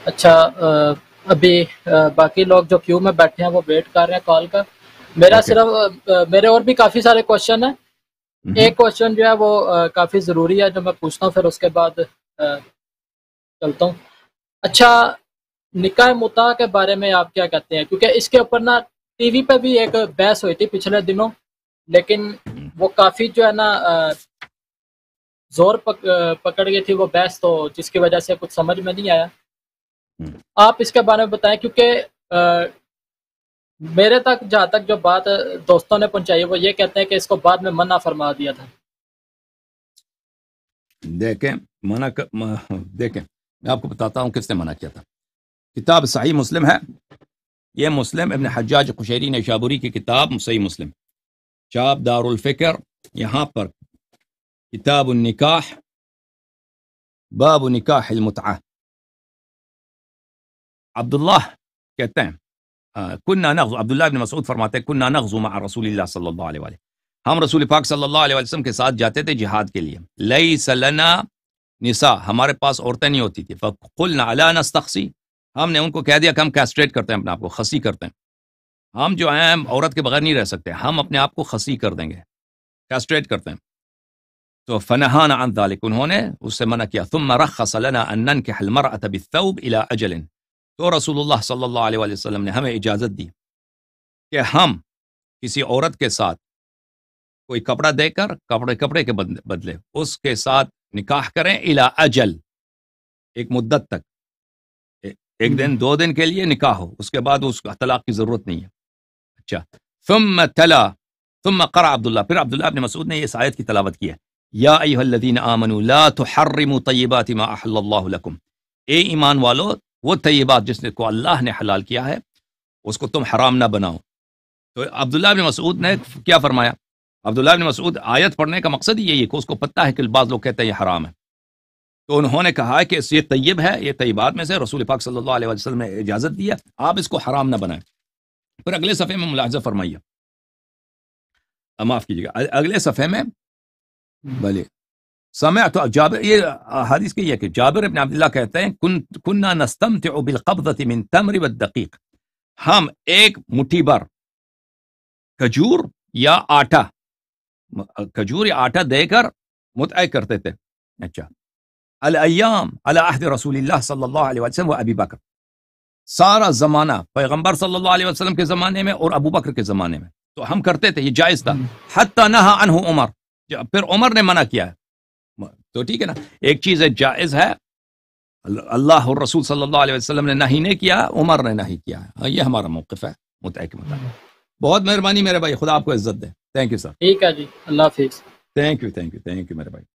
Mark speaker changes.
Speaker 1: اچھا ابھی باقی لوگ جو کیو میں بیٹھے ہیں وہ ویٹ کر رہے ہیں کال کا. میرا
Speaker 2: اوکے.
Speaker 1: صرف میرے اور بھی کافی سارے کوشچن ہیں. ایک کوشچن جو ہے وہ کافی ضروری ہے جو میں پوچھتا ہوں، پھر اس کے بعد چلتا ہوں. اچھا، نکاح مطاع کے بارے میں آپ کیا کہتے ہیں؟ کیونکہ اس کے اوپر نا ٹی وی پہ بھی ایک بحث ہوئی تھی پچھلے دنوں، لیکن وہ کافی جو ہے نا زور پکڑ گئی تھی وہ بحث، تو جس کی وجہ سے کچھ سمجھ میں نہیں آیا. آپ اس کے بارے میں بتائیں، کیونکہ میرے تک جہاں تک جو بات دوستوں نے پہنچائی وہ یہ کہتے ہیں کہ اس کو بعد میں منع فرما دیا تھا.
Speaker 2: دیکھیں دیکھیں میں آپ کو بتاتا ہوں کس نے منع کیا تھا. کتاب صحیح مسلم ہے، یہ مسلم ابن حجاج قشیری نیشابوری کی کتاب صحیح مسلم، چاپ دار الفکر، یہاں پر کتاب النکاح، باب نکاح المتعہ. عبداللہ کہتے ہیں کننا نغزو، عبداللہ ابن مسعود فرماتے ہیں کننا نغزو مع رسول اللہ صلی اللہ علیہ وآلہ، ہم رسول پاک صلی اللہ علیہ وسلم کے ساتھ جاتے تھے جہاد کے لیے. لیس لنا نساء، ہمارے پاس عورتیں نہیں ہوتی تھی. فقلنا الا نستخسی، ہم نے ان کو کہہ دیا کہ ہم کیسٹریٹ کرتے ہیں اپنے آپ کو، خسی کرتے ہیں. ہم جو ہیں عورت کے بغیر نہیں رہ سکتے، ہم اپنے آپ کو خسی کر دیں گے، کیسٹریٹ کرتے ہیں. تو فنہانا عن ذلك، انہوں نے اس سے منع کیا. ثم رخص لنا ان ننكح المرأة بالثوب الى اجل، تو رسول اللہ صلی اللہ علیہ وآلہ وسلم نے ہمیں اجازت دی کہ ہم کسی عورت کے ساتھ کوئی کپڑا دے کر کپڑے کے بدلے اس کے ساتھ نکاح کریں الى اجل، ایک مدت تک، ایک دن 2 دن کے لیے نکاح ہو، اس کے بعد اس کو طلاق کی ضرورت نہیں ہے. اچھا، ثم قرأ عبداللہ، پھر عبداللہ ابن مسعود نے اس آیت کی تلاوت کی ہے، یا ایھا الذین آمنوا لا تحرموا طیبات ما احل اللہ لکم، اے ایمان والو وہ طیبات جس کو اللہ نے حلال کیا ہے اس کو تم حرام نہ بناؤ. تو عبداللہ ابن مسعود نے کیا فرمایا؟ عبداللہ ابن مسعود آیت پڑھنے کا مقصد یہی ہے کہ اس کو پتہ ہے کہ بعض لوگ کہتے ہیں یہ حرام ہے، تو انہوں نے کہا کہ یہ طیب ہے، یہ طیبات میں سے رسول پاک صلی اللہ علیہ وسلم نے اجازت دیا، آپ اس کو حرام نہ بنائیں. پھر اگلے صفحے میں ملاحظہ فرمائیے، معاف کیجیے گا، اگلے صفحے میں بھلے سمعت جابر، یہ حدیث کی ہے کہ جابر ابن عبداللہ کہتے ہیں کننا نستمتع بالقبضة من تمر والدقیق، ہم ایک مٹھی بھر کھجور یا آٹا، کھجور یا آٹا دے کر متعہ کرتے تھے. اچھا، الایام علی عہد رسول اللہ صلی اللہ علیہ وسلم و ابی بکر، سارا زمانہ پیغمبر صلی اللہ علیہ وسلم کے زمانے میں اور ابو بکر کے زمانے میں تو ہم کرتے تھے، یہ جائز تھا. حتی نہا عنہ عمر، پھر عمر نے منع کیا ہے. تو ٹھیک ہے نا، ایک چیز ہے جائز ہے، اللہ اور رسول صلی اللہ علیہ وسلم نے نہیں نے کیا، عمر نے نہیں کیا ہے. یہ ہمارا موقف ہے متعہ کے مطابق. بہت مہربانی میرے بھائی، خدا آپ کو عزت دے. Thank you sir.
Speaker 1: ٹھیک ہے جی، اللہ حافظ.
Speaker 2: تھینک یو میرے بھائی.